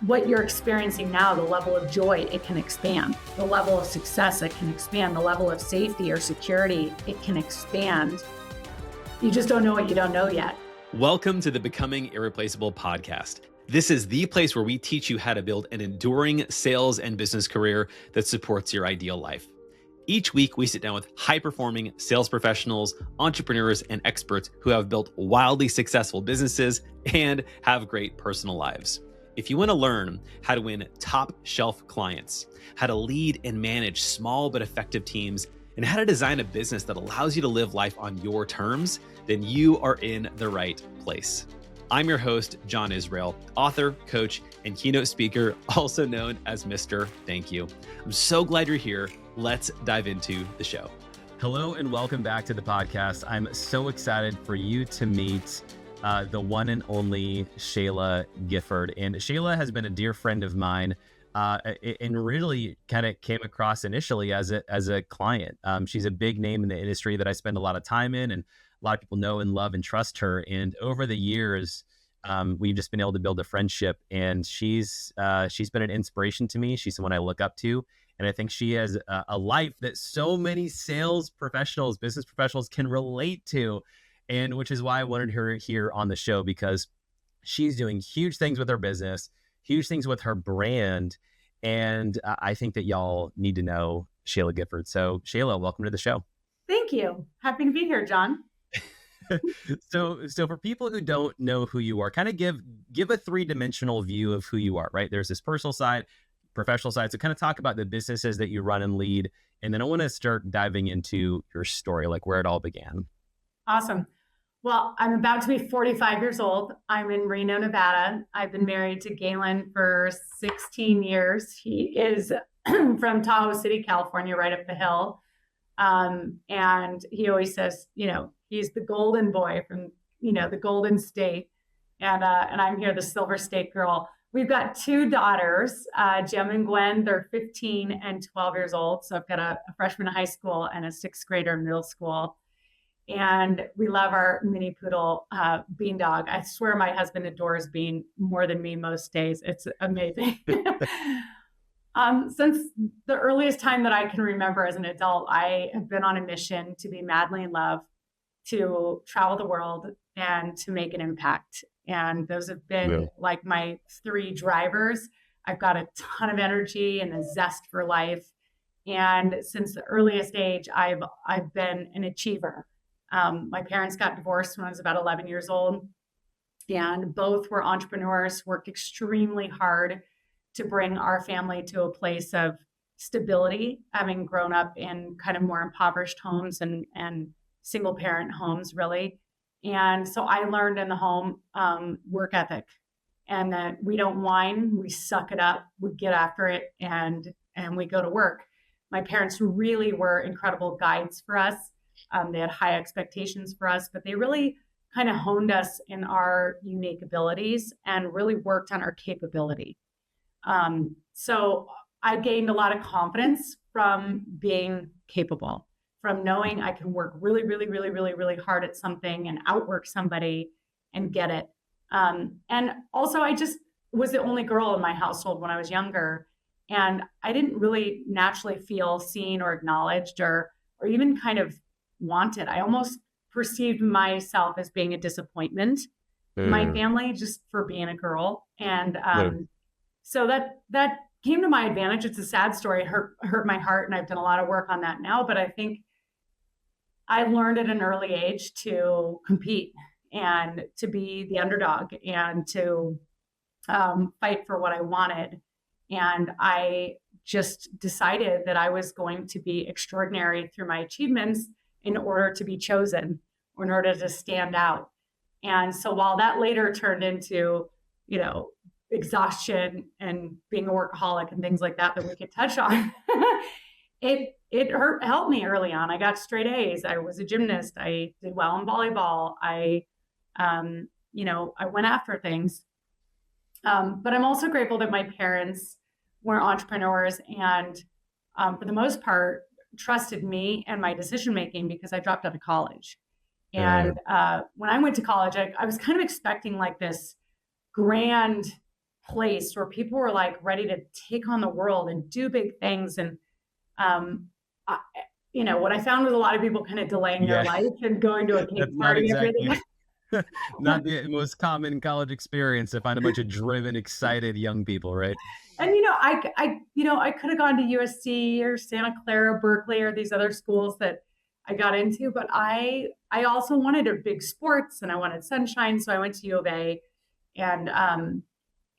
what you're experiencing now, the level of joy, it can expand. The level of success, it can expand. The level of safety or security, it can expand. You just don't know what you don't know yet. Welcome to the Becoming Irreplaceable Podcast. This is the place where we teach you how to build an enduring sales and business career that supports your ideal life. Each week, we sit down with high-performing sales professionals, entrepreneurs, and experts who have built wildly successful businesses and have great personal lives. If you want to learn how to win top-shelf clients, how to lead and manage small but effective teams, and how to design a business that allows you to live life on your terms, then you are in the right place. I'm your host, John Israel, author, coach, and keynote speaker, also known as Mr. Thank You. I'm so glad you're here. Let's dive into the show. Hello and welcome back to the podcast. I'm so excited for you to meet the one and only Shayla Gifford. And Shayla has been a dear friend of mine and really kind of came across initially as a client. She's a big name in the industry that I spend a lot of time in, and a lot of people know and love and trust her. And over the years, we've just been able to build a friendship, and she's been an inspiration to me. She's someone I look up to. And I think she has a life that so many sales professionals, business professionals can relate to. And which is why I wanted her here on the show, because she's doing huge things with her business, huge things with her brand. And I think that y'all need to know Shayla Gifford. So Shayla, welcome to the show. Thank you. Happy to be here, John. So for people who don't know who you are, kind of give a three-dimensional view of who you are, right? There's this personal side, professional side. So kind of talk about the businesses that you run and lead. And then I want to start diving into your story, like where it all began. Awesome. Well, I'm about to be 45 years old. I'm in Reno, Nevada. I've been married to Galen for 16 years. He is from Tahoe City, California, right up the hill. And he always says, he's the golden boy from, the Golden State. And I'm here, the Silver State girl. We've got two daughters, Jem and Gwen. They're 15 and 12 years old. So I've got a freshman in high school and a sixth grader in middle school. And we love our mini poodle, Bean Dog. I swear my husband adores Bean more than me most days. It's amazing. Since the earliest time that I can remember as an adult, I have been on a mission to be madly in love, to travel the world, and to make an impact. And those have been like my three drivers. I've got a ton of energy and a zest for life. And since the earliest age, I've been an achiever. My parents got divorced when I was about 11 years old, and both were entrepreneurs, worked extremely hard to bring our family to a place of stability, having grown up in kind of more impoverished homes and single parent homes, really. And so I learned in the home work ethic, and that we don't whine, we suck it up, we get after it, and we go to work. My parents really were incredible guides for us. They had high expectations for us, but they really kind of honed us in our unique abilities and really worked on our capability. So I gained a lot of confidence from being capable, from knowing I can work really, really, really, really, really hard at something and outwork somebody and get it. And also I just was the only girl in my household when I was younger, and I didn't really naturally feel seen or acknowledged or even kind of wanted. I almost perceived myself as being a disappointment in my family just for being a girl. And so that came to my advantage. It's a sad story. It hurt my heart, and I've done a lot of work on that now. But I think I learned at an early age to compete and to be the underdog and to fight for what I wanted. And I just decided that I was going to be extraordinary through my achievements in order to be chosen, or in order to stand out. And so while that later turned into, exhaustion and being a workaholic and things like that we could touch on, it helped me early on. I got straight A's. I was a gymnast. I did well in volleyball. I went after things. But I'm also grateful that my parents were entrepreneurs and for the most part, trusted me and my decision-making, because I dropped out of college. And when I went to college, I was kind of expecting like this grand place where people were like ready to take on the world and do big things. And, I, what I found was a lot of people kind of delaying their life and going to a cake That's not party every exactly day. not the most common college experience to find a bunch of driven, excited young people, right? And, I could have gone to USC or Santa Clara, Berkeley, or these other schools that I got into, but I also wanted a big sports and I wanted sunshine. So I went to U of A, and,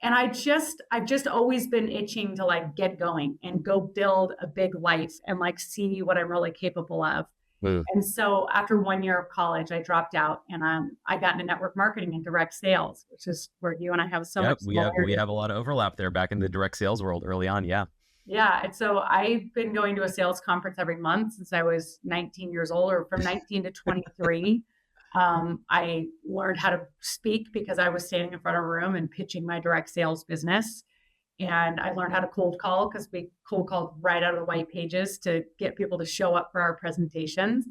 I've just always been itching to like get going and go build a big life and like see what I'm really capable of. And so after 1 year of college, I dropped out, and I got into network marketing and direct sales, which is where you and I have so much. We have a lot of overlap there back in the direct sales world early on. Yeah. Yeah. And so I've been going to a sales conference every month since I was 19 years old, or from 19 to 23. I learned how to speak because I was standing in front of a room and pitching my direct sales business. And I learned how to cold call because we cold called right out of the white pages to get people to show up for our presentations.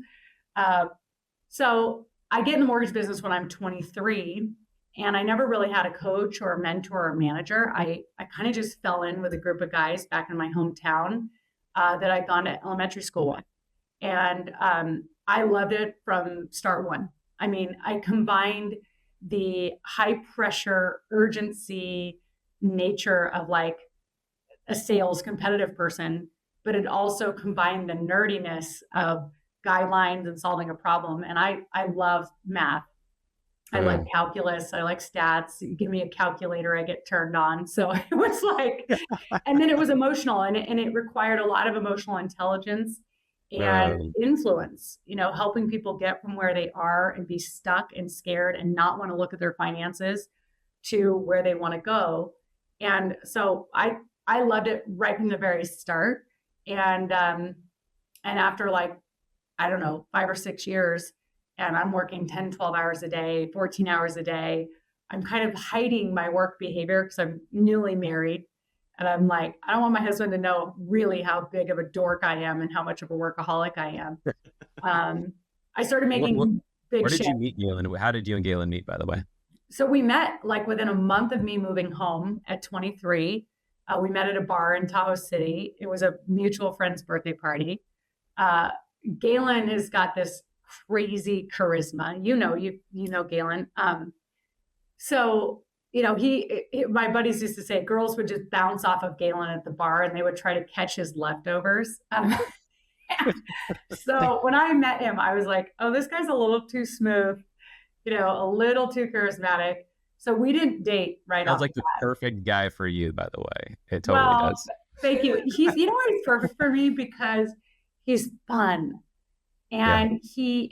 So I get in the mortgage business when I'm 23, and I never really had a coach or a mentor or a manager. I kind of just fell in with a group of guys back in my hometown that I'd gone to elementary school with. And I loved it from start one. I mean, I combined the high pressure urgency nature of like a sales competitive person, but it also combined the nerdiness of guidelines and solving a problem. And I love math. I like calculus. I like stats. You give me a calculator, I get turned on. So it was like, and then it was emotional, and it required a lot of emotional intelligence and influence, helping people get from where they are and be stuck and scared and not want to look at their finances to where they want to go. And so I loved it right from the very start. And after like, I don't know, 5 or 6 years, and I'm working 10, 12 hours a day, 14 hours a day, I'm kind of hiding my work behavior because I'm newly married. And I'm like, I don't want my husband to know really how big of a dork I am and how much of a workaholic I am. I started making big Where did shifts. you meet Galen? How did you and Galen meet, by the way? So we met like within a month of me moving home at 23. We met at a bar in Tahoe City. It was a mutual friend's birthday party. Galen has got this crazy charisma. You know Galen. My buddies used to say girls would just bounce off of Galen at the bar and they would try to catch his leftovers. So when I met him, I was like, oh, this guy's a little too smooth, a little too charismatic. So we didn't date right off. Sounds like the perfect guy for you, by the way. It totally does. Thank you. He's perfect for me because he's fun. And he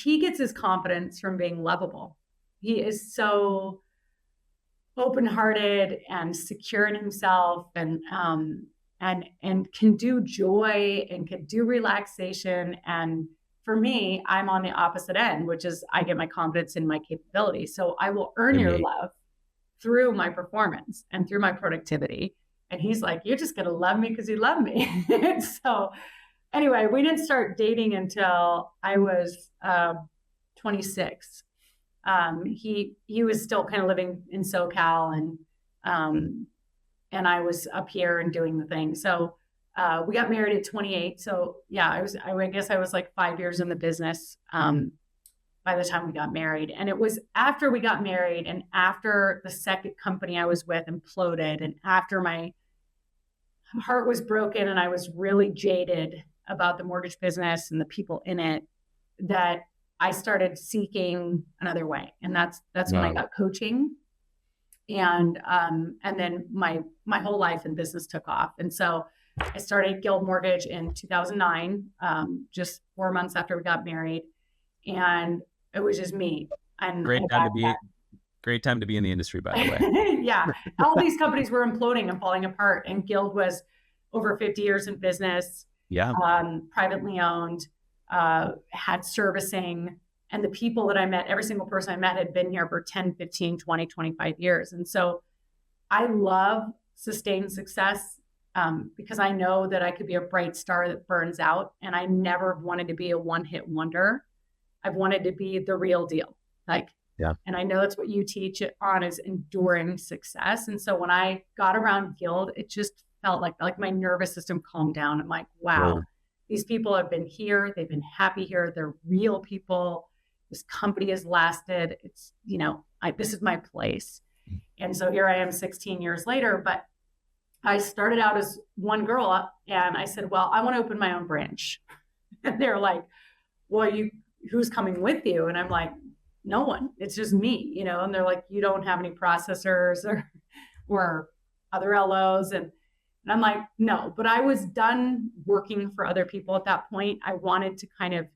gets his confidence from being lovable. He is so open-hearted and secure in himself, and can do joy and can do relaxation. And for me, I'm on the opposite end, which is I get my confidence in my capability. So I will earn your love through my performance and through my productivity. And he's like, you're just going to love me because you love me. So anyway, we didn't start dating until I was 26. He was still kind of living in SoCal, and I was up here and doing the thing. So we got married at 28. So yeah, I guess I was like 5 years in the business by the time we got married. And it was after we got married and after the second company I was with imploded and after my heart was broken and I was really jaded about the mortgage business and the people in it that I started seeking another way. And that's when I got coaching. And then my whole life in business took off. And so I started Guild Mortgage in 2009, just 4 months after we got married. And it was just me. And great time to be in the industry, by the way. Yeah. All these companies were imploding and falling apart. And Guild was over 50 years in business. Yeah. Privately owned, had servicing. And the people that I met, every single person I met had been here for 10, 15, 20, 25 years. And so I love sustained success because I know that I could be a bright star that burns out. And I never wanted to be a one-hit wonder. I've wanted to be the real deal. Like Yeah. And I know that's what you teach it on, is enduring success. And so when I got around Guild, it just felt like my nervous system calmed down. I'm like, wow, these people have been here. They've been happy here. They're real people. This company has lasted. It's, this is my place. And so here I am 16 years later, but I started out as one girl and I said, well, I want to open my own branch. And they're like, well, who's coming with you? And I'm like, no one, it's just me, and they're like, you don't have any processors or other LOs. And I'm like, no, but I was done working for other people at that point. I wanted to kind of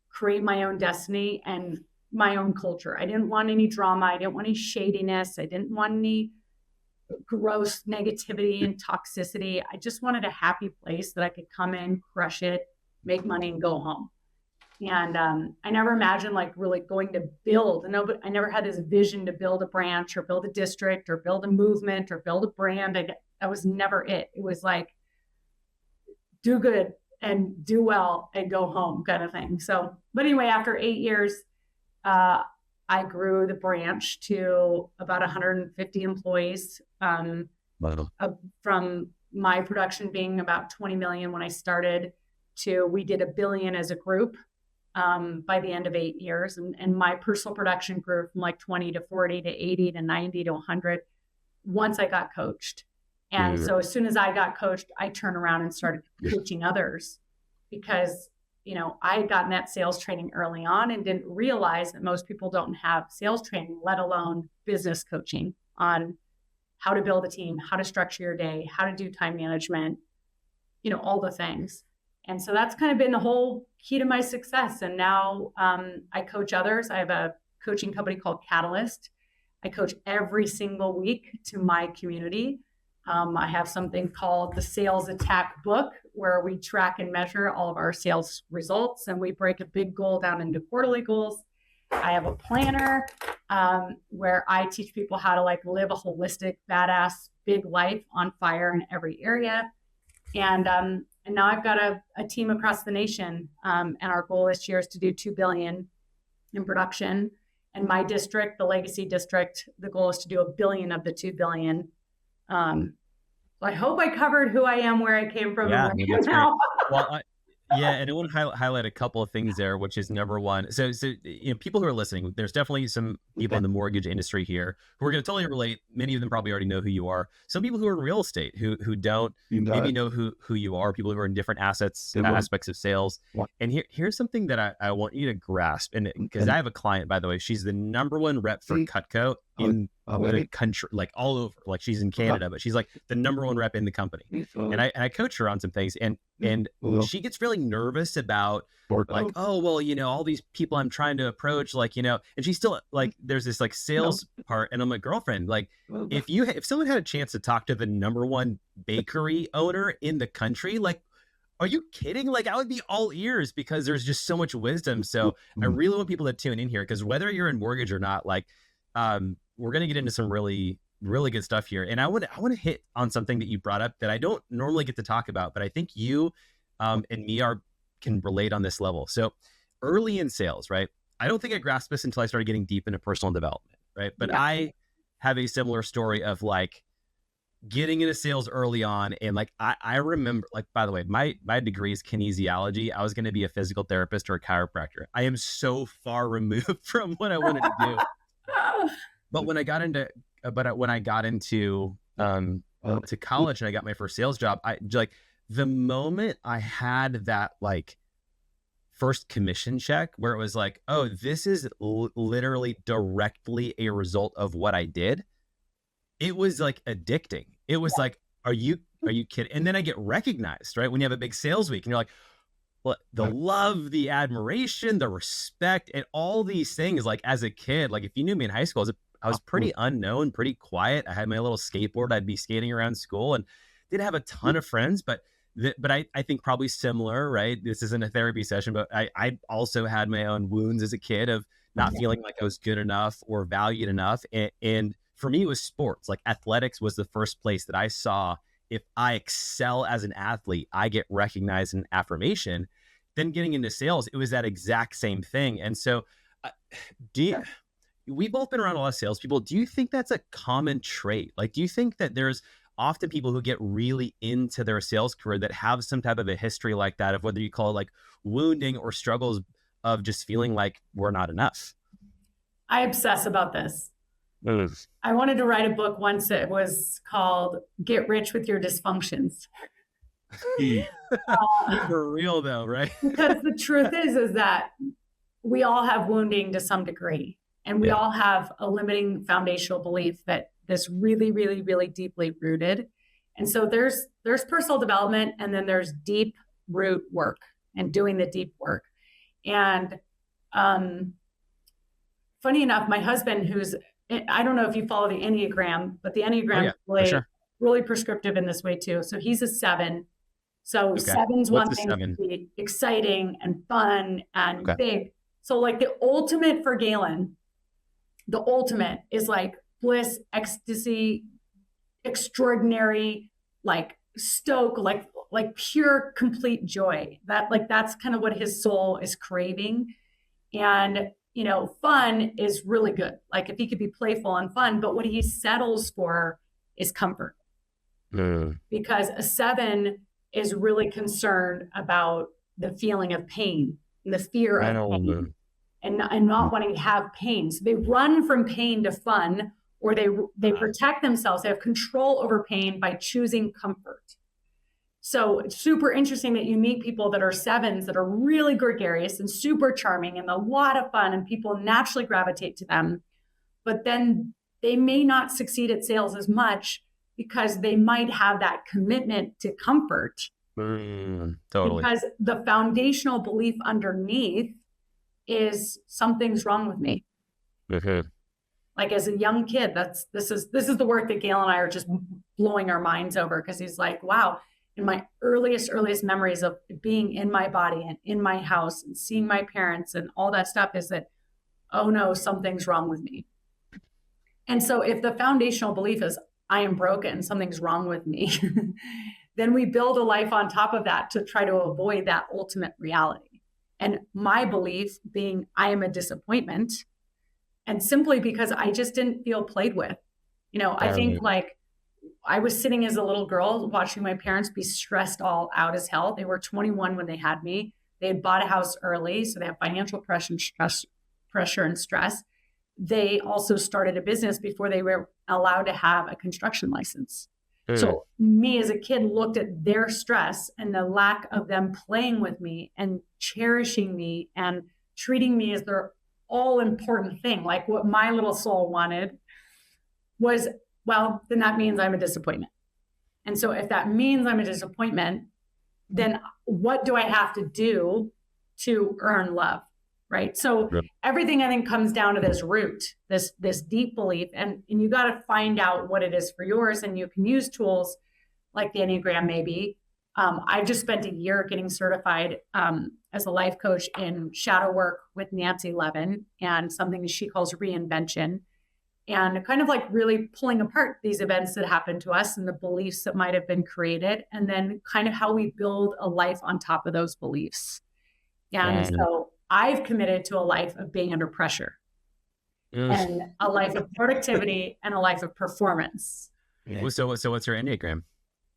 create my own destiny and my own culture. I didn't want any drama. I didn't want any shadiness. I didn't want any gross negativity and toxicity. I just wanted a happy place that I could come in, crush it, make money, and go home. And I never imagined really going to build. I never had this vision to build a branch or build a district or build a movement or build a brand. That was never it. It was like, do good and do well and go home kind of thing. So, but anyway, after 8 years, I grew the branch to about 150 employees, from my production being about 20 million when I started to we did $1 billion as a group by the end of 8 years. And my personal production grew from 20 to 40 to 80 to 90 to 100 once I got coached. And so as soon as I got coached, I turned around and started coaching others because I had gotten that sales training early on and didn't realize that most people don't have sales training, let alone business coaching on how to build a team, how to structure your day, how to do time management, all the things. And so that's kind of been the whole key to my success. And now I coach others. I have a coaching company called Catalyst. I coach every single week to my community. I have something called the Sales Attack Book, where we track and measure all of our sales results, and we break a big goal down into quarterly goals. I have a planner where I teach people how to live a holistic, badass, big life on fire in every area. And now I've got a team across the nation, and our goal this year is to do 2 billion in production. And my district, the Legacy District, the goal is to do 1 billion of the 2 billion. I hope I covered who I am, where I came from. Yeah, that's great. Well, and I want to highlight a couple of things there, which is number one. So people who are listening, there's definitely some people in the mortgage industry here who are going to totally relate. Many of them probably already know who you are. Some people who are in real estate who don't maybe know who you are. People who are in different aspects of sales. And here's something that I want you to grasp. And because I have a client, by the way, she's the number one rep for Cutco in the country, all over. She's in Canada, but she's the number one rep in the company. And I coach her on some things, and she gets really nervous about all these people I'm trying to approach, and she's still there's this sales part, and I'm like, girlfriend, if someone had a chance to talk to the number one bakery owner in the country, are you kidding? I would be all ears, because there's just so much wisdom. So I really want people to tune in here, because whether you're in mortgage or not, we're going to get into some really, really good stuff here. And I want to hit on something that you brought up that I don't normally get to talk about, but I think you and me can relate on this level. So early in sales, right? I don't think I grasped this until I started getting deep into personal development, right? But I have a similar story of getting into sales early on. And I remember, by the way, my degree is kinesiology. I was going to be a physical therapist or a chiropractor. I am so far removed from what I wanted to do. But when I got into to college and I got my first sales job, the moment I had that first commission check where it was oh, this is literally directly a result of what I did, it was addicting. It was are you kidding? And then I get recognized, right? When you have a big sales week and you're the love, the admiration, the respect, and all these things. As a kid, if you knew me in high school, I was pretty unknown, pretty quiet. I had my little skateboard. I'd be skating around school and didn't have a ton of friends, but I think probably similar, right? This isn't a therapy session, but I also had my own wounds as a kid of not feeling like I was good enough or valued enough. And for me, it was sports. Athletics was the first place that I saw, if I excel as an athlete, I get recognized and affirmation. Then getting into sales, it was that exact same thing. And so we've both been around a lot of salespeople. Do you think that's a common trait? Like, do you think that there's often people who get really into their sales career that have some type of a history like that, of whether you call it like wounding or struggles of just feeling like we're not enough? I obsess about this. I wanted to write a book once. It was called Get Rich with Your Dysfunctions. For real though, right? Because the truth is that we all have wounding to some degree, and we all have a limiting foundational belief that this really, really, really deeply rooted. And so there's personal development, and then there's deep root work and doing the deep work. And funny enough, my husband, I don't know if you follow the Enneagram, but the Enneagram is really prescriptive in this way too. So he's a 7. So 7's one thing to be exciting and fun and big. So like the ultimate for Galen, the ultimate is like bliss, ecstasy, extraordinary, like stoke, like pure, complete joy. That's kind of what his soul is craving. And fun is really good. Like if he could be playful and fun, but what he settles for is comfort. Because a 7 is really concerned about the feeling of pain and the fear of pain and not wanting to have pain. So they run from pain to fun, or they protect themselves. They have control over pain by choosing comfort. So it's super interesting that you meet people that are 7s that are really gregarious and super charming and a lot of fun, and people naturally gravitate to them. But then they may not succeed at sales as much because they might have that commitment to comfort. Totally. Because the foundational belief underneath is something's wrong with me. Like as a young kid, this is the work that Gail and I are just blowing our minds over, because he's like, wow. In my earliest memories of being in my body and in my house and seeing my parents and all that stuff is that, oh no, something's wrong with me. And so if the foundational belief is I am broken, something's wrong with me, then we build a life on top of that to try to avoid that ultimate reality. And my belief being I am a disappointment, and simply because I just didn't feel played with. I think like I was sitting as a little girl watching my parents be stressed all out as hell. They were 21 when they had me. They had bought a house early, so they have financial pressure and stress. They also started a business before they were allowed to have a construction license. So me as a kid looked at their stress and the lack of them playing with me and cherishing me and treating me as their all important thing. Like what my little soul wanted was, well, then that means I'm a disappointment. And so if that means I'm a disappointment, then what do I have to do to earn love? Right. So everything I think comes down to this root, this deep belief, and you got to find out what it is for yours. And you can use tools like the Enneagram, maybe. I just spent a year getting certified as a life coach in shadow work with Nancy Levin and something she calls reinvention, and kind of like really pulling apart these events that happened to us and the beliefs that might have been created, and then kind of how we build a life on top of those beliefs. And so I've committed to a life of being under pressure and a life of productivity and a life of performance. So what's your Enneagram?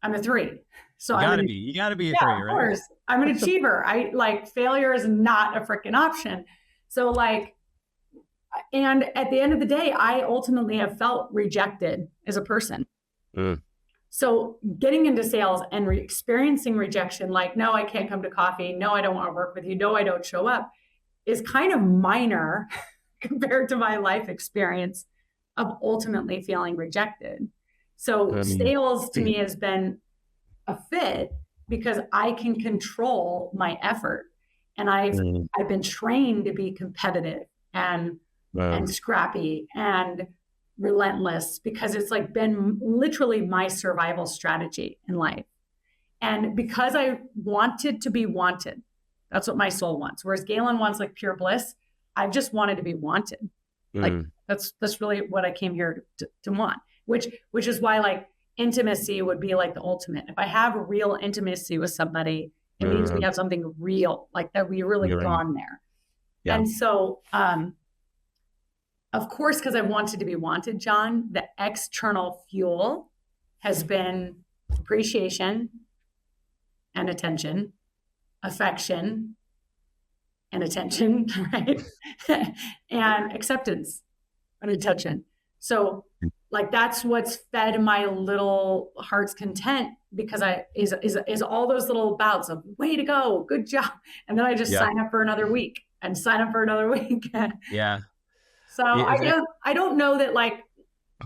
I'm a 3. So you gotta be a 3, right? Of course. I'm an achiever. Failure is not a freaking option. So and at the end of the day, I ultimately have felt rejected as a person. So getting into sales and experiencing rejection, like, no, I can't come to coffee. No, I don't want to work with you. No, I don't show up, is kind of minor compared to my life experience of ultimately feeling rejected. So sales to me has been a fit because I can control my effort. And I've been trained to be competitive and scrappy and relentless, because it's like been literally my survival strategy in life. And because I wanted to be wanted, that's what my soul wants. Whereas Galen wants like pure bliss. I've just wanted to be wanted. Like that's really what I came here to want, which is why like intimacy would be like the ultimate. If I have a real intimacy with somebody, it means we have something real, like that we really gone there. And so, of course, because I wanted to be wanted, John, the external fuel has been appreciation and attention, affection and attention, right? And acceptance and attention. So like that's what's fed my little heart's content, because is all those little bouts of way to go, good job. And then I just sign up for another week and sign up for another week. Yeah. So I don't know that like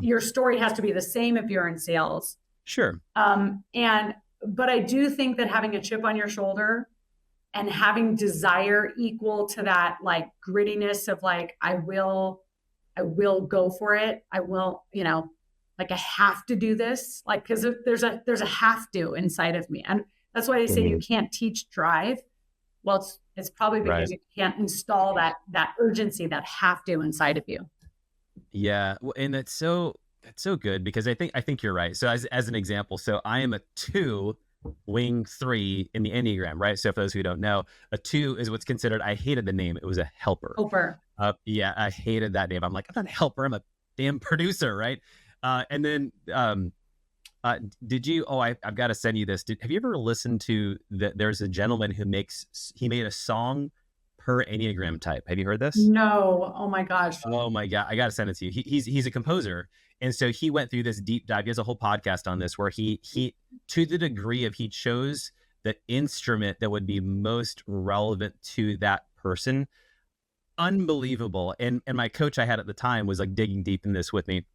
your story has to be the same if you're in sales. Sure. But I do think that having a chip on your shoulder and having desire equal to that like grittiness of like, I will go for it. I will, like I have to do this, like, because there's a have to inside of me. And that's why they say you can't teach drive. Well, it's probably because you can't install that urgency, that have to inside of you. Yeah. Well, and that's so good, because I think you're right. So as an example, so I am a 2 wing 3 in the Enneagram, right? So for those who don't know, a 2 is what's considered, I hated the name. It was a helper. Yeah, I hated that name. I'm like, I'm not a helper. I'm a damn producer, right? And then did you, I've got to send you this. Have you ever listened to there's a gentleman who he made a song per Enneagram type. Have you heard this? No. Oh my gosh. Oh my God. I got to send it to you. He's a composer. And so he went through this deep dive. He has a whole podcast on this where he to the degree of he chose the instrument that would be most relevant to that person. Unbelievable. And my coach I had at the time was like digging deep in this with me.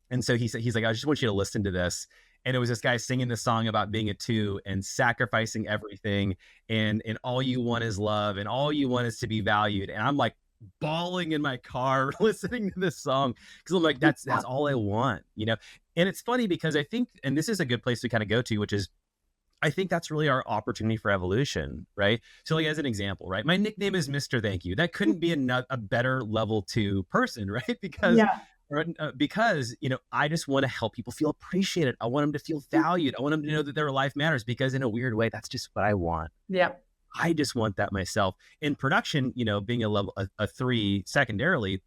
And so he's like, I just want you to listen to this. And it was this guy singing this song about being a 2 and sacrificing everything. And all you want is love. And all you want is to be valued. And I'm like bawling in my car listening to this song, because I'm like, that's all I want, And it's funny because I think, and this is a good place to kind of go to, which is, I think that's really our opportunity for evolution, right? So like as an example, right? My nickname is Mr. Thank You. That couldn't be a better level 2 person, right? Because I just want to help people feel appreciated. I want them to feel valued. I want them to know that their life matters, because in a weird way, that's just what I want. Yeah. I just want that myself. In production, being a 3 secondarily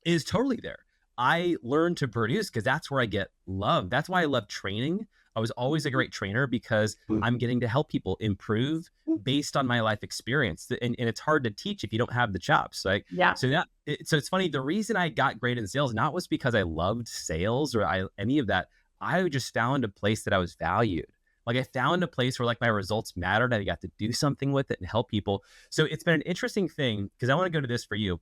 is totally there. I learned to produce because that's where I get love. That's why I love training. I was always a great trainer because I'm getting to help people improve based on my life experience. And it's hard to teach if you don't have the chops. Like, yeah. So it's funny. The reason I got great in sales, not was because I loved sales or any of that. I just found a place that I was valued. Like I found a place where like my results mattered. I got to do something with it and help people. So it's been an interesting thing, because I want to go to this for you.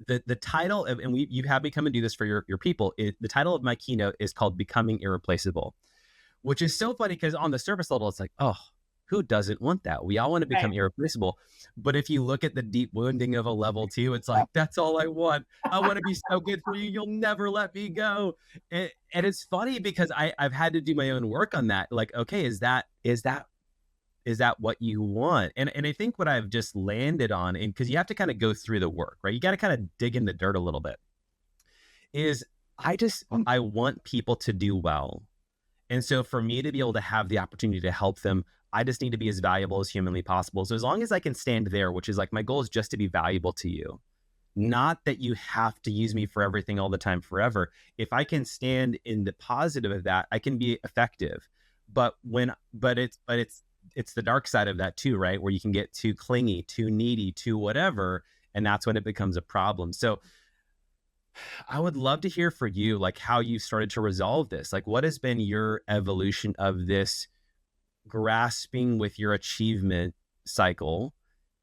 The title of, and you have me come and do this for your people. The title of my keynote is called Becoming Irreplaceable, which is so funny because on the surface level, it's like, oh, who doesn't want that? We all want to become irreplaceable. But if you look at the deep wounding of a level 2, it's like, that's all I want. I want to be so good for you. You'll never let me go. And it's funny because I've had to do my own work on that. Like, okay, is that what you want? And I think what I've just landed on, and because you have to kind of go through the work, right? You got to kind of dig in the dirt a little bit, is I want people to do well. And so for me to be able to have the opportunity to help them, I just need to be as valuable as humanly possible. So as long as I can stand there, which is like, my goal is just to be valuable to you, not that you have to use me for everything all the time forever. If I can stand in the positive of that, I can be effective. But it's the dark side of that too, right? Where you can get too clingy, too needy, too whatever. And that's when it becomes a problem. So I would love to hear for you, like how you started to resolve this. Like what has been your evolution of this grasping with your achievement cycle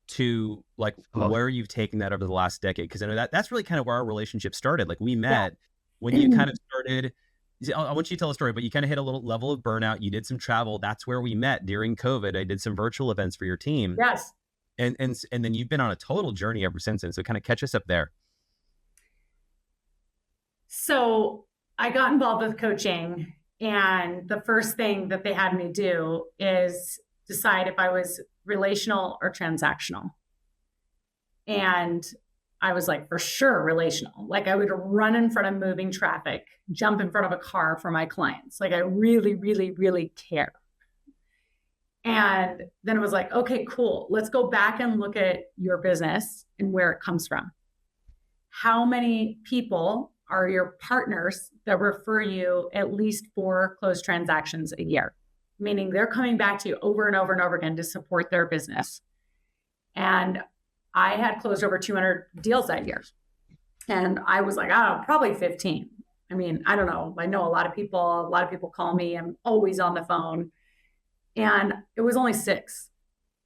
to like where you've taken that over the last decade? Because I know that's really kind of where our relationship started. Like we met when you kind of started, I want you to tell a story, but you kind of hit a little level of burnout. You did some travel. That's where we met during COVID. I did some virtual events for your team. Yes. And then you've been on a total journey ever since then. So kind of catch us up there. So I got involved with coaching, and the first thing that they had me do is decide if I was relational or transactional. And I was like, for sure, relational. Like I would run in front of moving traffic, jump in front of a car for my clients. Like I really, really, really care. And then it was like, okay, cool. Let's go back and look at your business and where it comes from. how many people are your partners that refer you at least 4 closed transactions a year, meaning they're coming back to you over and over and over again to support their business. And I had closed over 200 deals that year. And I was like, oh, probably 15. I mean, I don't know. I know a lot of people call me. I'm always on the phone. And it was only 6.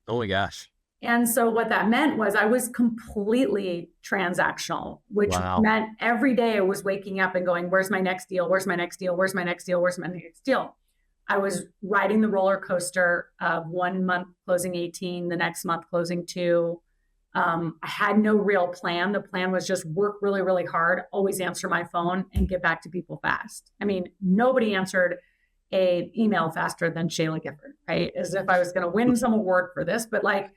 Oh my gosh. And so what that meant was I was completely transactional, which meant every day I was waking up and going, where's my next deal? Where's my next deal? Where's my next deal? Where's my next deal? I was riding the roller coaster of 1 month closing 18, the next month closing 2. I had no real plan. The plan was just work really, really hard, always answer my phone and get back to people fast. I mean, nobody answered an email faster than Shayla Gifford, right? As if I was going to win some award for this, but like,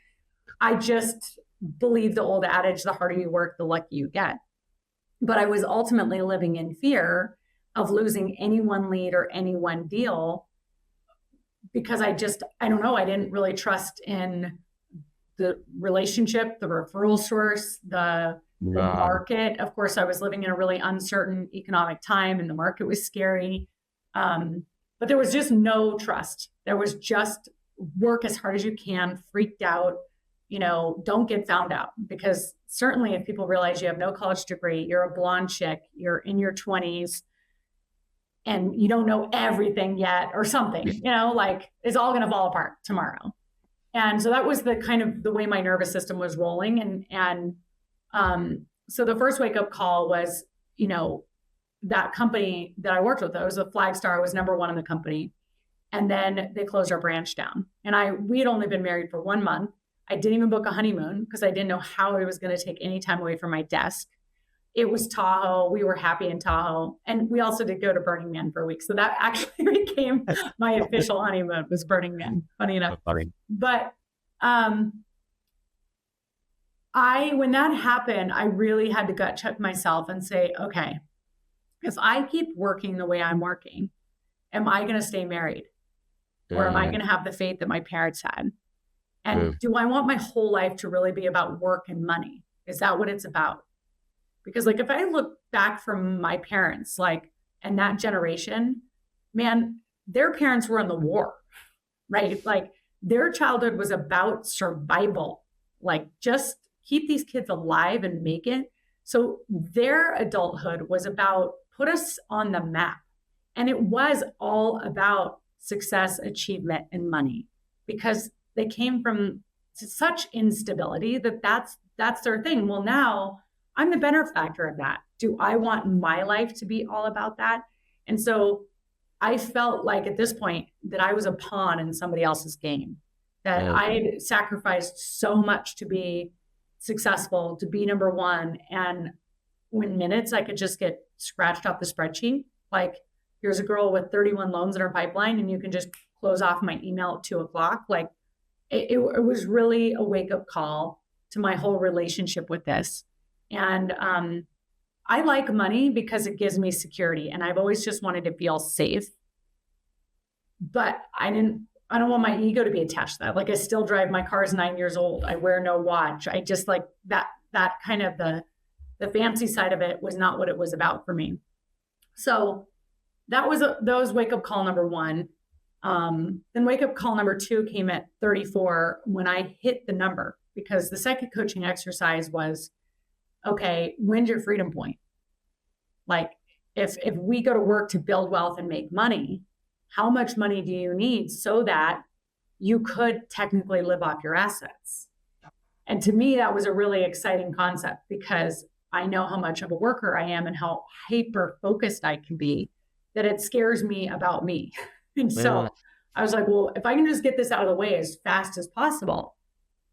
I just believe the old adage, the harder you work, the luckier you get. But I was ultimately living in fear of losing any one lead or any one deal because I don't know, I didn't really trust in the relationship, the referral source, the market. Of course, I was living in a really uncertain economic time and the market was scary. But there was just no trust. There was just work as hard as you can, freaked out, don't get found out. Because certainly if people realize you have no college degree, you're a blonde chick, you're in your 20s, and you don't know everything yet or something, like it's all going to fall apart tomorrow. And so that was the kind of the way my nervous system was rolling. And so the first wake up call was, that company that I worked with, I was a flag star, I was number 1 in the company. And then they closed our branch down. And we had only been married for 1 month. I didn't even book a honeymoon because I didn't know how I was going to take any time away from my desk. It was Tahoe. We were happy in Tahoe. And we also did go to Burning Man for a week. So that actually became my official honeymoon, was Burning Man, funny enough. But when that happened, I really had to gut check myself and say, okay, if I keep working the way I'm working, am I going to stay married? Or am I going to have the faith that my parents had? And do I want my whole life to really be about work and money? Is that what it's about? Because like, if I look back from my parents, and that generation, man, their parents were in the war, right? Like their childhood was about survival, like just keep these kids alive and make it. So their adulthood was about put us on the map. And it was all about success, achievement, and money, because they came from such instability that's their thing. Well, now I'm the benefactor of that. Do I want my life to be all about that? And so I felt like at this point that I was a pawn in somebody else's game, that I had sacrificed so much to be successful, to be number 1. And in minutes, I could just get scratched off the spreadsheet. Like, here's a girl with 31 loans in her pipeline, and you can just close off my email at 2:00. Like, it was really a wake-up call to my whole relationship with this. And I like money because it gives me security, and I've always just wanted to feel safe. But I don't want my ego to be attached to that. Like, I still drive, my car is 9 years old. I wear no watch. I just like that kind of the fancy side of it was not what it was about for me. So that was wake up call number 1. Then wake up call number 2 came at 34 when I hit the number, because the second coaching exercise was, okay, when's your freedom point? Like, if we go to work to build wealth and make money, how much money do you need so that you could technically live off your assets? And to me, that was a really exciting concept, because I know how much of a worker I am and how hyper focused I can be, that it scares me about me. And so I was like, well, if I can just get this out of the way as fast as possible,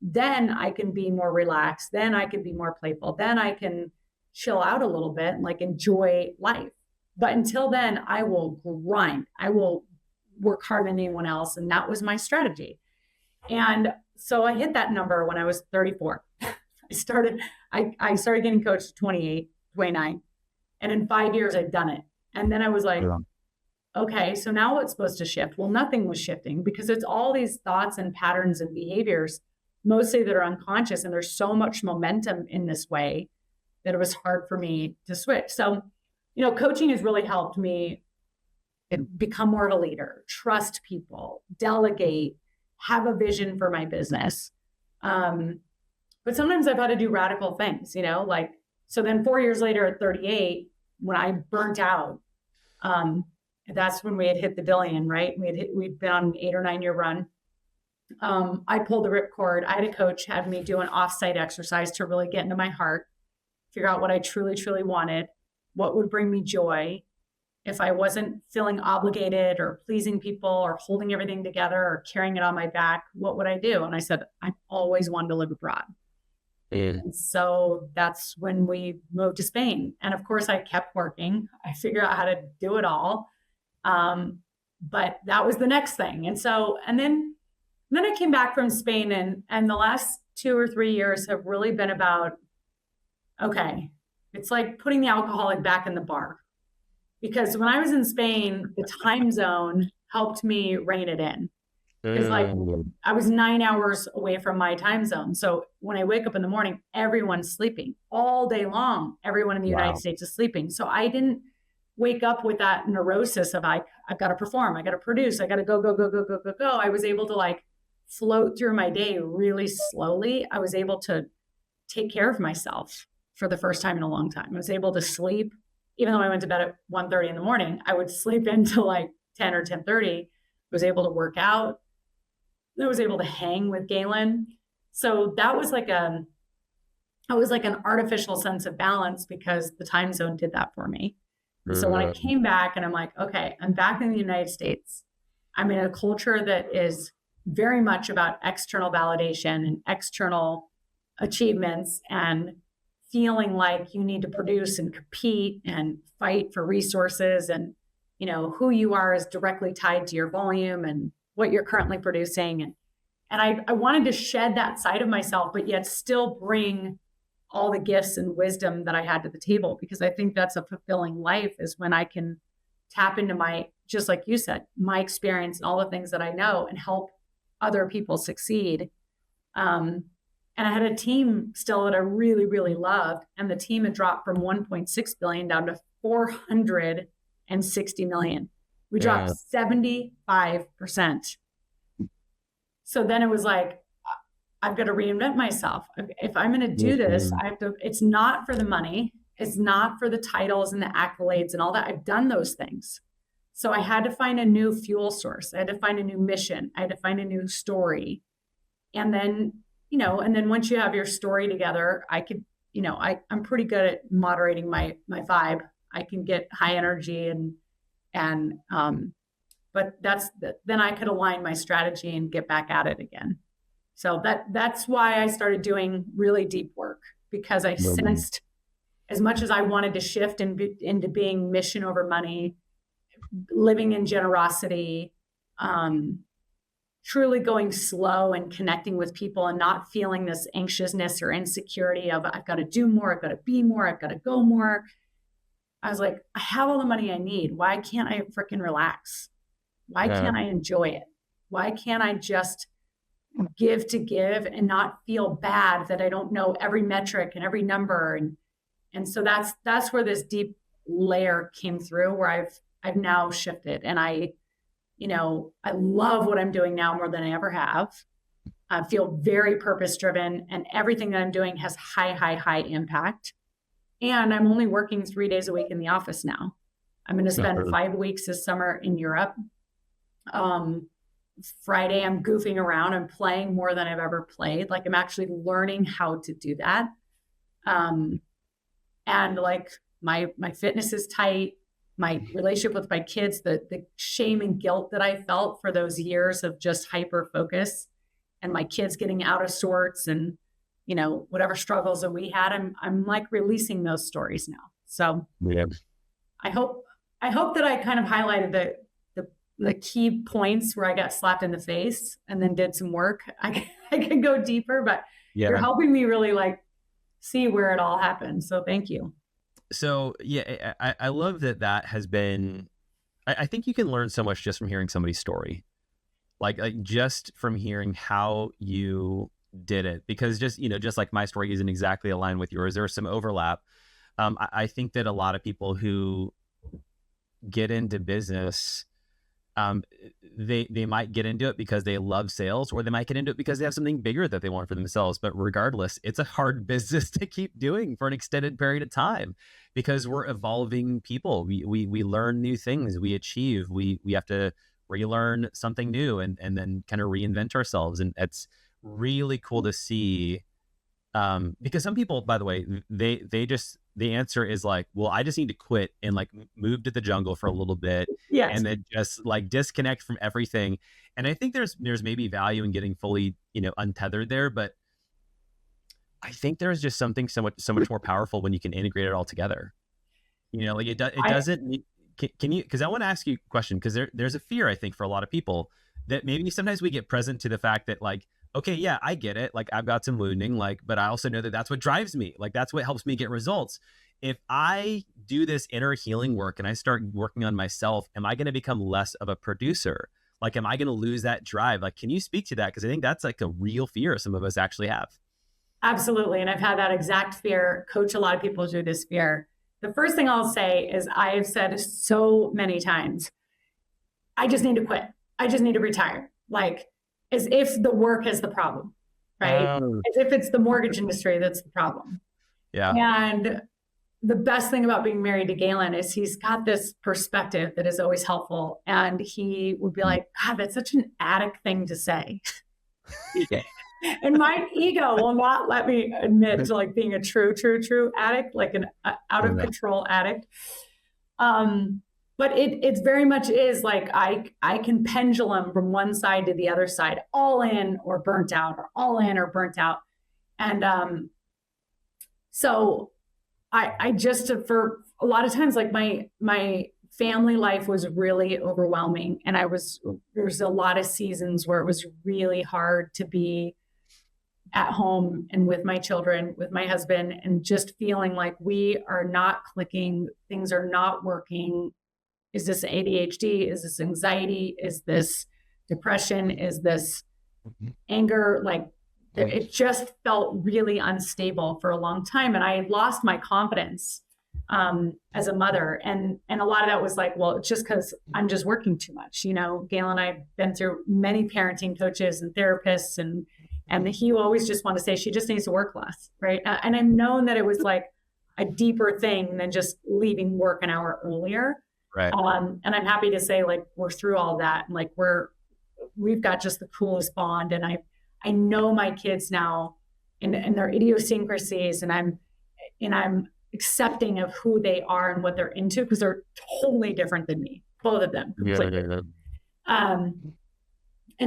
then I can be more relaxed. Then I can be more playful. Then I can chill out a little bit and like enjoy life. But until then, I will grind. I will work harder than anyone else. And that was my strategy. And so I hit that number when I was 34. I started getting coached at 28, 29. And in 5 years, I'd done it. And then I was like, okay, so now what's supposed to shift? Well, nothing was shifting, because it's all these thoughts and patterns and behaviors, mostly that are unconscious. And there's so much momentum in this way that it was hard for me to switch. So, coaching has really helped me become more of a leader, trust people, delegate, have a vision for my business. But sometimes I've had to do radical things, so then 4 years later at 38, when I burnt out, that's when we had hit the billion, right? We'd been on an 8 or 9 year run. I pulled the ripcord. I had a coach had me do an offsite exercise to really get into my heart, figure out what I truly, truly wanted, what would bring me joy. If I wasn't feeling obligated or pleasing people or holding everything together or carrying it on my back, what would I do? And I said, I always wanted to live abroad. And so that's when we moved to Spain. And of course, I kept working. I figured out how to do it all. But that was the next thing. And then I came back from Spain, and the last 2 or 3 years have really been about, okay, it's like putting the alcoholic back in the bar. Because when I was in Spain, the time zone helped me rein it in. It's like I was 9 hours away from my time zone. So when I wake up in the morning, everyone's sleeping all day long. Everyone in the United States is sleeping. So I didn't wake up with that neurosis of I've got to perform, I got to produce, I got to go. I was able to float through my day really slowly. I was able to take care of myself for the first time in a long time. I was able to sleep. Even though I went to bed at 1:30 in the morning, I would sleep into 10 or 10:30. I was able to work out. I was able to hang with Galen. So that was like an artificial sense of balance because the time zone did that for me. So when I came back and I'm like, okay, I'm back in the United States. I'm in a culture that is very much about external validation and external achievements and feeling like you need to produce and compete and fight for resources, and who you are is directly tied to your volume and what you're currently producing. And I wanted to shed that side of myself, but yet still bring all the gifts and wisdom that I had to the table, because I think that's a fulfilling life, is when I can tap into my, just like you said, my experience and all the things that I know and help other people succeed. And I had a team still that I really, really loved. And the team had dropped from 1.6 billion down to 460 million. We dropped 75%. So then it was like, I've got to reinvent myself. If I'm going to do this, I have to, it's not for the money. It's not for the titles and the accolades and all that. I've done those things. So I had to find a new fuel source. I had to find a new mission. I had to find a new story. And then, once you have your story together, I could, I'm pretty good at moderating my vibe. I can get high energy but then I could align my strategy and get back at it again. So that's why I started doing really deep work, because I sensed, as much as I wanted to shift into being mission over money, living in generosity, truly going slow and connecting with people and not feeling this anxiousness or insecurity of I've got to do more, I've got to be more, I've got to go more. I was like, I have all the money I need. Why can't I freaking relax? Why can't I enjoy it? Why can't I just give to give and not feel bad that I don't know every metric and every number? And so that's where this deep layer came through, where I've now shifted, and I love what I'm doing now more than I ever have. I feel very purpose driven, and everything that I'm doing has high impact. And I'm only working 3 days a week in the office now. I'm going to spend 5 weeks this summer in Europe. Friday, I'm goofing around. I'm playing more than I've ever played. I'm actually learning how to do that. And my fitness is tight. My relationship with my kids, the shame and guilt that I felt for those years of just hyper focus, and my kids getting out of sorts, and whatever struggles that we had, I'm releasing those stories now. So I hope that I kind of highlighted the key points where I got slapped in the face and then did some work. I can go deeper, but you're helping me really see where it all happened. So thank you. So I love that has been, I think you can learn so much just from hearing somebody's story, like just from hearing how you did it, because just like my story isn't exactly aligned with yours, there's some overlap. I think that a lot of people who get into business, they might get into it because they love sales, or they might get into it because they have something bigger that they want for themselves. But regardless, it's a hard business to keep doing for an extended period of time, because we're evolving people. We learn new things, we achieve, we have to relearn something new and then kind of reinvent ourselves. And it's really cool to see, because some people, by the way, the answer is like, well, I just need to quit and like move to the jungle for a little bit, Yes. and then just like disconnect from everything. And I think there's maybe value in getting fully, untethered there, but I think there's just something so much more powerful when you can integrate it all together. Like it doesn't need, can you, because I want to ask you a question, because there's a fear, I think, for a lot of people, that maybe sometimes we get present to the fact that like, okay, yeah, I get it. Like I've got some wounding, but I also know that that's what drives me. Like that's what helps me get results. If I do this inner healing work and I start working on myself, am I going to become less of a producer? Like, am I going to lose that drive? Like, can you speak to that? Because I think that's like a real fear some of us actually have. Absolutely. And I've had that exact fear, coach a lot of people through this fear. The first thing I'll say is I've said so many times, I just need to quit. I just need to retire. Like, as if the work is the problem, right? As if it's the mortgage industry that's the problem. Yeah. And the best thing about being married to Galen is he's got this perspective that is always helpful. And he would be like, God, that's such an addict thing to say. And my ego will not let me admit to like being a true addict, like an out of control addict. But it very much is like I can pendulum from one side to the other side, all in or burnt out, or all in or burnt out. And so I just, for a lot of times, like my family life was really overwhelming. And there's a lot of seasons where it was really hard to be at home and with my children, with my husband, and just feeling like we are not clicking, things are not working. Is this ADHD? Is this anxiety? Is this depression? Is this anger? Like it just felt really unstable for a long time. And I had lost my confidence as a mother. And a lot of that was like, well, it's just because I'm just working too much. Galen and I have been through many parenting coaches and therapists, and he always just wanted to say, she just needs to work less, right? And I've known that it was like a deeper thing than just leaving work an hour earlier. Right. And I'm happy to say, like, we're through all that, and like we've got just the coolest bond. And I know my kids now and their idiosyncrasies, and I'm accepting of who they are and what they're into, because they're totally different than me, both of them. Completely. And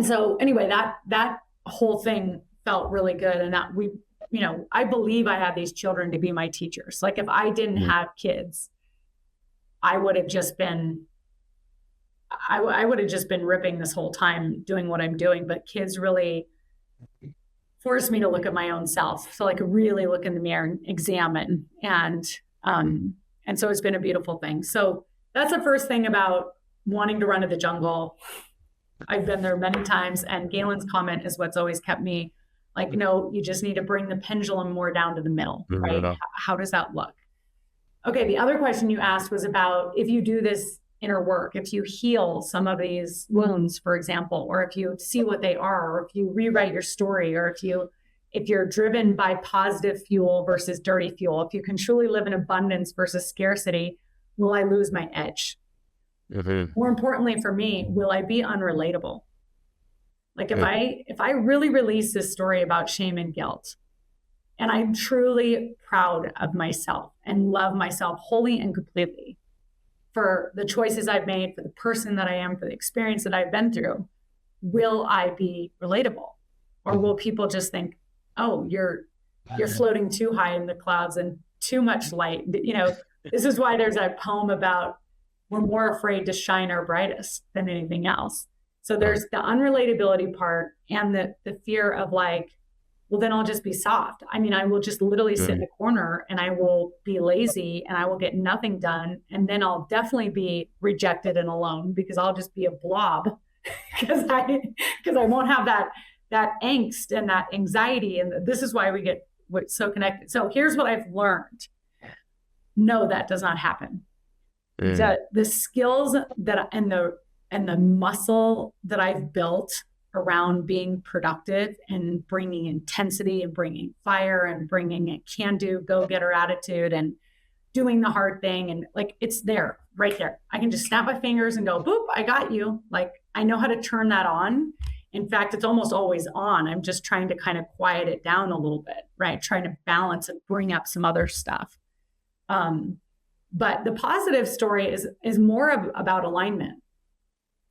so anyway, that whole thing felt really good, and that I believe I have these children to be my teachers. Like if I didn't have kids, I would have just been ripping this whole time doing what I'm doing. But kids really forced me to look at my own self. So like really look in the mirror and examine. And so it's been a beautiful thing. So that's the first thing about wanting to run to the jungle. I've been there many times. And Galen's comment is what's always kept me like, you just need to bring the pendulum more down to the middle, right? How does that look? Okay, the other question you asked was about if you do this inner work, if you heal some of these wounds, for example, or if you see what they are, or if you rewrite your story, or if you're driven by positive fuel versus dirty fuel, if you can truly live in abundance versus scarcity, will I lose my edge? More importantly for me, will I be unrelatable? Like if I really release this story about shame and guilt, and I'm truly proud of myself and love myself wholly and completely for the choices I've made, for the person that I am, for the experience that I've been through, will I be relatable? Or will people just think, oh, you're floating too high in the clouds and too much light? This is why there's a poem about we're more afraid to shine our brightest than anything else. So there's the unrelatability part and the fear of like, well, then I'll just be soft. I mean, I will just literally sit in the corner and I will be lazy and I will get nothing done. And then I'll definitely be rejected and alone because I'll just be a blob because I won't have that that angst and that anxiety. And this is why we get so connected. So here's what I've learned. No, that does not happen. The skills that and the muscle that I've built around being productive and bringing intensity and bringing fire and bringing a can-do, go-getter attitude and doing the hard thing. And like, it's there, right there. I can just snap my fingers and go, boop, I got you. Like, I know how to turn that on. In fact, it's almost always on. I'm just trying to kind of quiet it down a little bit, right? Trying to balance and bring up some other stuff. But the positive story is more about alignment.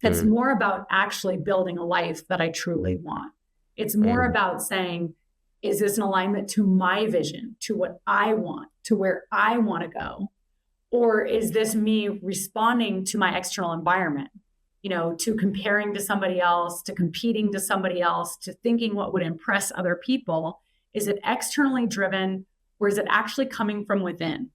It's more about actually building a life that I truly want. It's more about saying, is this an alignment to my vision, to what I want, to where I want to go? Or is this me responding to my external environment, to comparing to somebody else, to competing to somebody else, to thinking what would impress other people? Is it externally driven, or is it actually coming from within?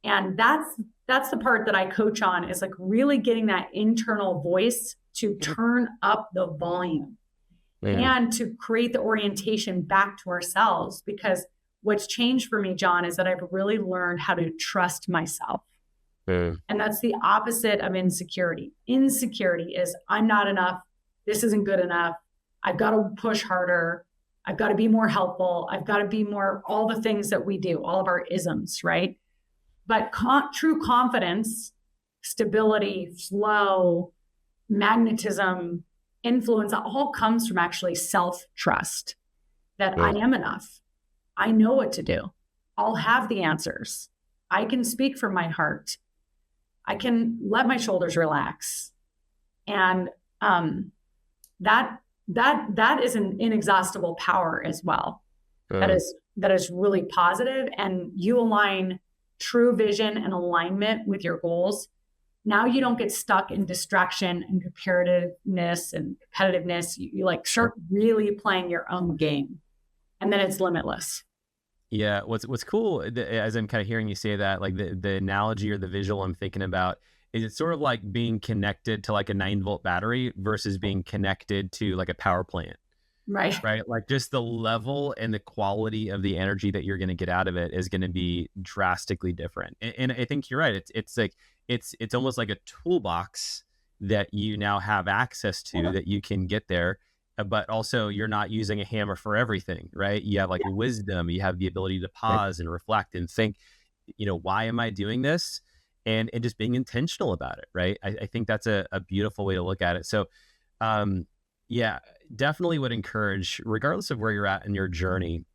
And that's the part that I coach on, is like really getting that internal voice to turn up the volume and to create the orientation back to ourselves. Because what's changed for me, John, is that I've really learned how to trust myself. And that's the opposite of insecurity. Insecurity is, I'm not enough. This isn't good enough. I've got to push harder. I've got to be more helpful. I've got to be more, all the things that we do, all of our isms, right? But true confidence, stability, flow, magnetism, influence, all comes from actually self-trust that I am enough. I know what to do. I'll have the answers. I can speak from my heart. I can let my shoulders relax. And that is an inexhaustible power as well. That is really positive. And you align true vision and alignment with your goals. Now you don't get stuck in distraction and comparativeness and competitiveness. You like start really playing your own game, and then it's limitless. Yeah. What's cool, as I'm kind of hearing you say that, like the analogy or the visual I'm thinking about, is it's sort of like being connected to like a 9-volt battery versus being connected to like a power plant. Right. Like just the level and the quality of the energy that you're going to get out of it is going to be drastically different. And I think you're right. It's like, it's almost like a toolbox that you now have access to that you can get there, but also you're not using a hammer for everything, right? You have like wisdom, you have the ability to pause and reflect and think, why am I doing this? And just being intentional about it. Right. I think that's a beautiful way to look at it. So, yeah, definitely would encourage, regardless of where you're at in your journey,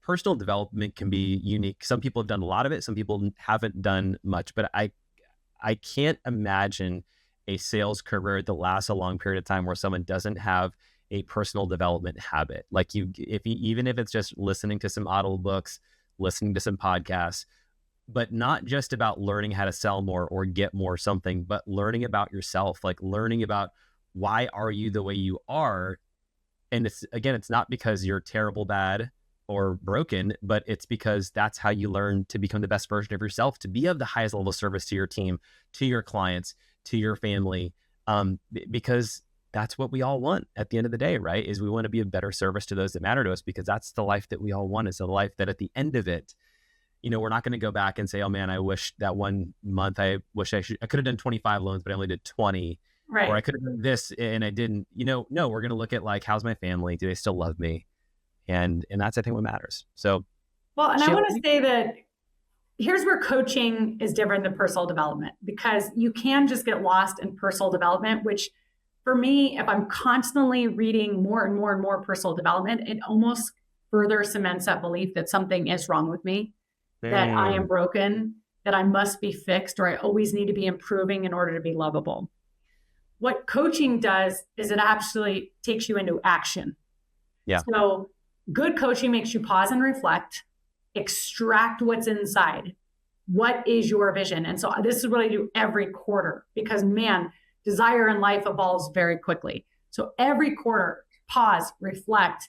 personal development can be unique. Some people have done a lot of it. Some people haven't done much, but I can't imagine a sales career that lasts a long period of time where someone doesn't have a personal development habit. Like even if it's just listening to some audible books, listening to some podcasts, but not just about learning how to sell more or get more something, but learning about yourself, like learning about why are you the way you are. And it's not because you're terrible, bad, or broken, but it's because that's how you learn to become the best version of yourself, to be of the highest level of service to your team, to your clients, to your family, because that's what we all want at the end of the day, right? Is we want to be a better service to those that matter to us, because that's the life that we all want. Is a life that at the end of it, we're not going to go back and say, oh man, I wish that one month, I could have done 25 loans, but I only did 20. Right. Or I could have done this and I didn't, no, we're going to look at like, how's my family? Do they still love me? And that's, I think, what matters. So, well, and I want to say that here's where coaching is different than personal development, because you can just get lost in personal development, which for me, if I'm constantly reading more and more and more personal development, it almost further cements that belief that something is wrong with me, that I am broken, that I must be fixed, or I always need to be improving in order to be lovable. What coaching does is it actually takes you into action. Yeah. So good coaching makes you pause and reflect, extract what's inside. What is your vision? And so this is what I do every quarter, because man, desire in life evolves very quickly. So every quarter, pause, reflect,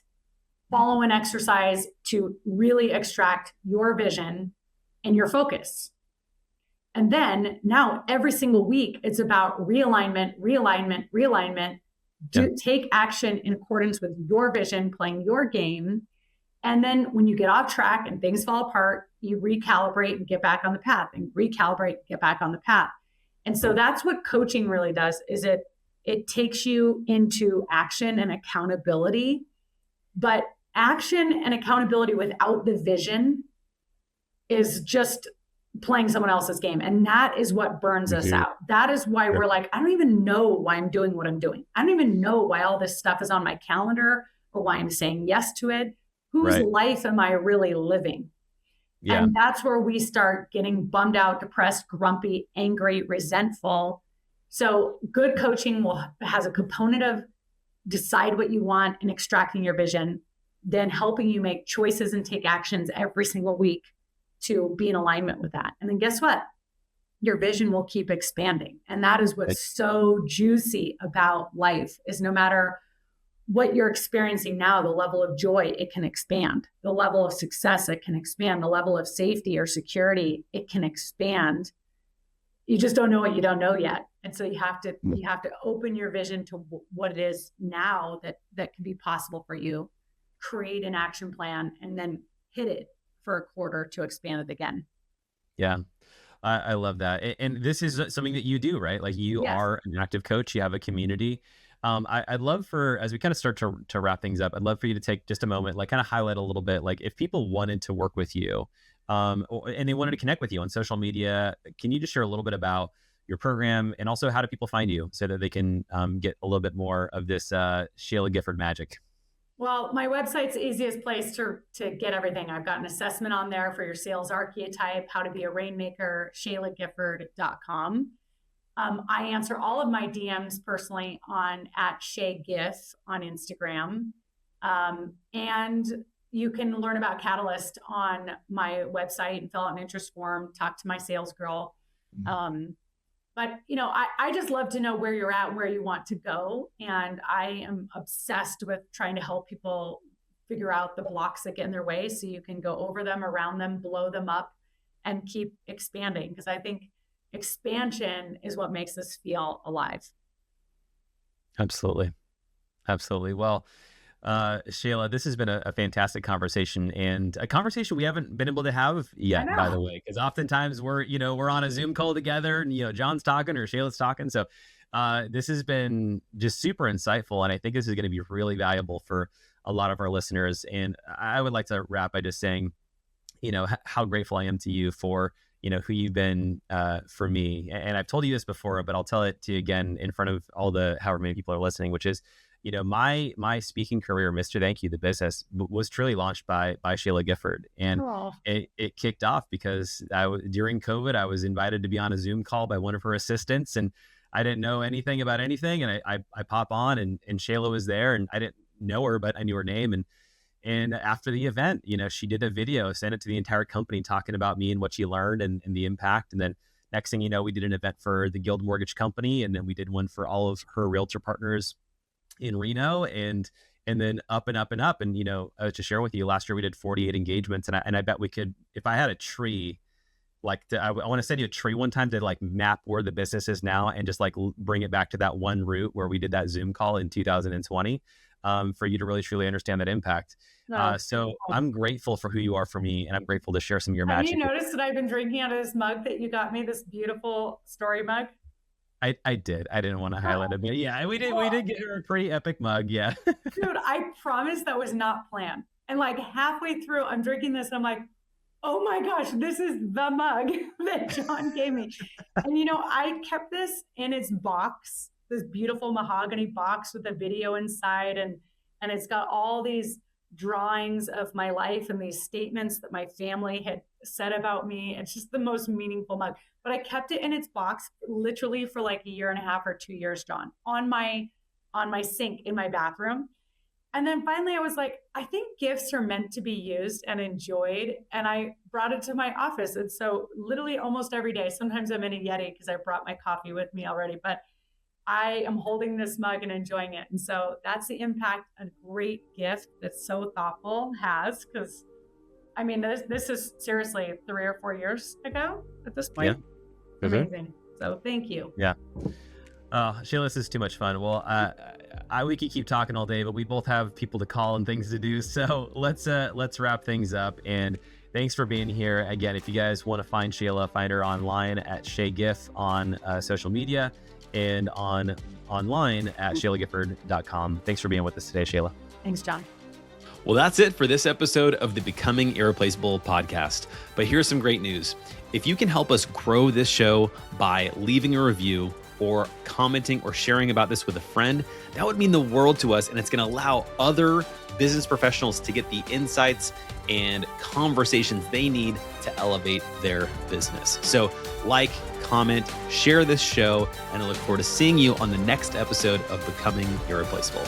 follow an exercise to really extract your vision and your focus. And then now every single week, it's about realignment, realignment, realignment, take action in accordance with your vision, playing your game. And then when you get off track and things fall apart, you recalibrate and get back on the path, and recalibrate, get back on the path. And so that's what coaching really does, is it takes you into action and accountability. But action and accountability without the vision is just playing someone else's game. And that is what burns us out. That is why we're like, I don't even know why I'm doing what I'm doing. I don't even know why all this stuff is on my calendar or why I'm saying yes to it. Whose life am I really living? Yeah. And that's where we start getting bummed out, depressed, grumpy, angry, resentful. So good coaching has a component of decide what you want and extracting your vision, then helping you make choices and take actions every single week to be in alignment with that. And then guess what? Your vision will keep expanding. And that is what's so juicy about life, is no matter what you're experiencing now, the level of joy, it can expand. The level of success, it can expand. The level of safety or security, it can expand. You just don't know what you don't know yet. And so you have to open your vision to what it is now that can be possible for you, create an action plan, and then hit it for a quarter to expand it again. Yeah. I love that. And this is something that you do, right? Like you are an active coach, you have a community. I'd love for, as we kind of start to wrap things up, I'd love for you to take just a moment, like kind of highlight a little bit, like if people wanted to work with you, and they wanted to connect with you on social media, can you just share a little bit about your program, and also how do people find you so that they can get a little bit more of this Shayla Gifford magic? Well, my website's the easiest place to get everything. I've got an assessment on there for your sales archetype, how to be a rainmaker, ShaylaGifford.com. I answer all of my DMs personally on @ShayGiff on Instagram. And you can learn about Catalyst on my website and fill out an interest form, talk to my sales girl. But, I just love to know where you're at, where you want to go. And I am obsessed with trying to help people figure out the blocks that get in their way so you can go over them, around them, blow them up, and keep expanding. Because I think expansion is what makes us feel alive. Absolutely. Absolutely. Well, Shayla, this has been a fantastic conversation, and a conversation we haven't been able to have yet, by the way, because oftentimes we're on a Zoom call together and, John's talking or Shayla's talking. So this has been just super insightful. And I think this is going to be really valuable for a lot of our listeners. And I would like to wrap by just saying, how grateful I am to you for, who you've been for me. And I've told you this before, but I'll tell it to you again in front of all the however many people are listening, which is, my speaking career, Mr. Thank You, the business, was truly launched by Shayla Gifford. And it kicked off because during COVID, I was invited to be on a Zoom call by one of her assistants, and I didn't know anything about anything. And I pop on and Shayla was there, and I didn't know her, but I knew her name. And after the event, she did a video, sent it to the entire company talking about me and what she learned and the impact. And then next thing you know, we did an event for the Guild Mortgage Company. And then we did one for all of her realtor partners in Reno, and then up and up and up. And, to share with you, last year we did 48 engagements, and I bet we could, if I had a tree, I want to send you a tree one time to map where the business is now and just bring it back to that one route where we did that Zoom call in 2020, for you to really truly understand that impact. So I'm grateful for who you are for me, and I'm grateful to share some of your magic. Have you noticed that I've been drinking out of this mug that you got me, this beautiful story mug? I did. I didn't want to highlight it, but yeah, we did get her a pretty epic mug. Yeah. Dude, I promise that was not planned. And halfway through, I'm drinking this and I'm like, oh my gosh, this is the mug that John gave me. And I kept this in its box, this beautiful mahogany box with a video inside, and it's got all these drawings of my life and these statements that my family had said about me. It's just the most meaningful mug. But I kept it in its box literally for a year and a half or 2 years, John, on my sink in my bathroom. And then finally I was like, I think gifts are meant to be used and enjoyed. And I brought it to my office. And so literally almost every day, sometimes I'm in a Yeti because I brought my coffee with me already, but I am holding this mug and enjoying it. And so that's the impact a great gift that's so thoughtful has. Because this is seriously 3 or 4 years ago at this point. Yeah. Amazing. So thank you. Yeah. Shayla, this is too much fun. Well, we could keep talking all day, but we both have people to call and things to do. So let's wrap things up. And thanks for being here. Again, if you guys want to find Shayla, find her online at Shay Giff on social media and online at shaylagifford.com. Thanks for being with us today, Shayla. Thanks, John. Well, that's it for this episode of the Becoming Irreplaceable podcast. But here's some great news. If you can help us grow this show by leaving a review or commenting or sharing about this with a friend, that would mean the world to us. And it's going to allow other business professionals to get the insights and conversations they need to elevate their business. So like, comment, share this show, and I look forward to seeing you on the next episode of Becoming Irreplaceable.